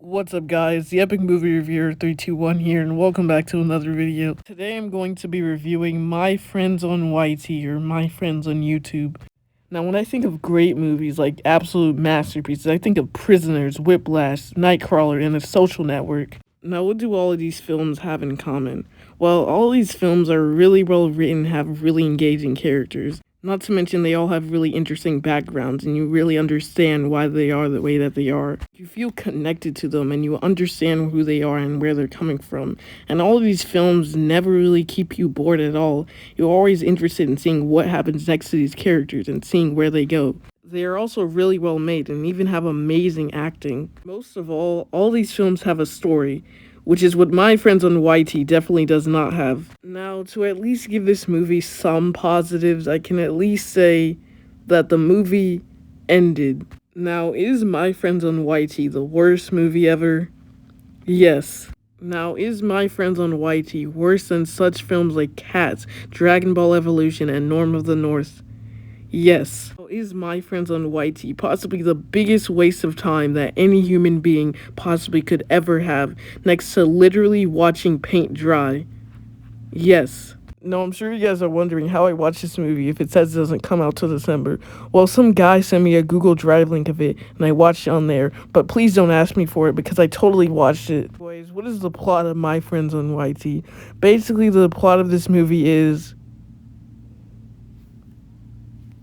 What's up, guys? The Epic Movie Reviewer 321 here, and welcome back to another video. Today I'm going to be reviewing My Friends on YT, or My Friends on YouTube. Now, when I think of great movies like absolute masterpieces, I think of Prisoners, Whiplash, Nightcrawler, and The Social Network. Now, what do all of these films have in common? Well, all these films are really well written and have really engaging characters. Not to mention, they all have really interesting backgrounds, and you really understand why they are the way that they are. You feel connected to them, and you understand who they are and where they're coming from. And all of these films never really keep you bored at all. You're always interested in seeing what happens next to these characters and seeing where they go. They are also really well made and even have amazing acting. Most of all these films have a story, which is what My Friends on YT definitely does not have. Now, to at least give this movie some positives, I can at least say that the movie ended. Now, is My Friends on YT the worst movie ever? Yes. Now, is My Friends on YT worse than such films like Cats, Dragon Ball Evolution, and Norm of the North? Yes. Is My Friends on YT possibly the biggest waste of time that any human being possibly could ever have, next to literally watching paint dry? Yes. No, I'm sure you guys are wondering how I watched this movie if it says it doesn't come out till December. Well, some guy sent me a Google Drive link of it, and I watched it on there, but please don't ask me for it because I totally watched it. Anyways, what is the plot of My Friends on YT? Basically, the plot of this movie is...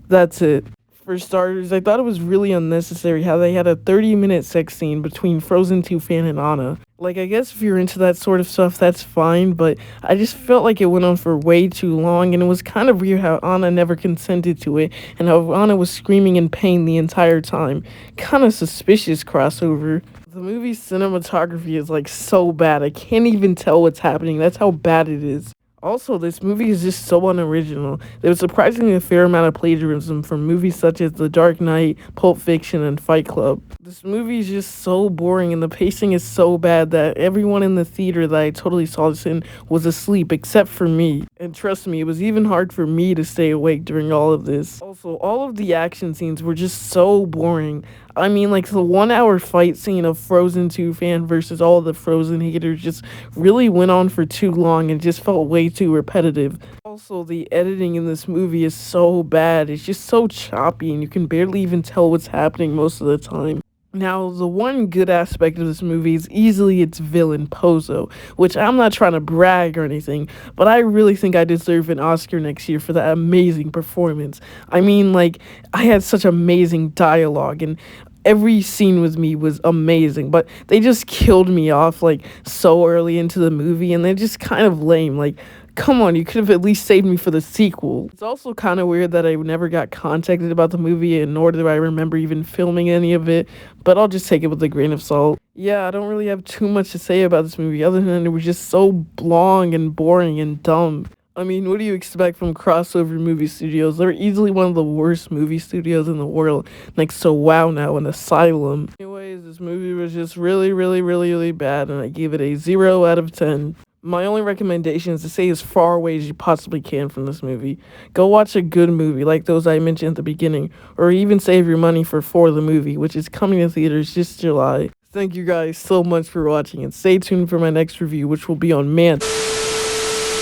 that's it. For starters, I thought it was really unnecessary how they had a 30-minute sex scene between Frozen 2 fan and Anna. Like, I guess if you're into that sort of stuff, that's fine, but I just felt like it went on for way too long, and it was kind of weird how Anna never consented to it, and how Anna was screaming in pain the entire time. Kind of suspicious crossover. The movie's cinematography is, like, so bad, I can't even tell what's happening. That's how bad it is. Also, this movie is just so unoriginal. There was surprisingly a fair amount of plagiarism from movies such as The Dark Knight, Pulp Fiction, and Fight Club. This movie is just so boring, and the pacing is so bad that everyone in the theater that I totally saw this in was asleep except for me. And trust me, it was even hard for me to stay awake during all of this. Also, all of the action scenes were just so boring. I mean, like, the 1-hour fight scene of Frozen 2 fan versus all the Frozen haters just really went on for too long and just felt way too repetitive. Also, the editing in this movie is so bad. It's just so choppy and you can barely even tell what's happening most of the time. Now, the one good aspect of this movie is easily its villain, Pozo, which I'm not trying to brag or anything, but I really think I deserve an Oscar next year for that amazing performance. I mean, like, I had such amazing dialogue, and every scene with me was amazing, but they just killed me off, like, so early into the movie, and they're just kind of lame. Like, come on, you could have at least saved me for the sequel. It's also kind of weird that I never got contacted about the movie, and nor do I remember even filming any of it, but I'll just take it with a grain of salt. Yeah, I don't really have too much to say about this movie, other than it was just so long and boring and dumb. I mean, what do you expect from crossover movie studios? They're easily one of the worst movie studios in the world, next to Wow Now and Asylum. Anyways, this movie was just really bad, and I gave it a 0 out of 10. My only recommendation is to stay as far away as you possibly can from this movie. Go watch a good movie like those I mentioned at the beginning, or even save your money for the movie, which is coming to theaters this July. Thank you guys so much for watching, and stay tuned for my next review, which will be on Man.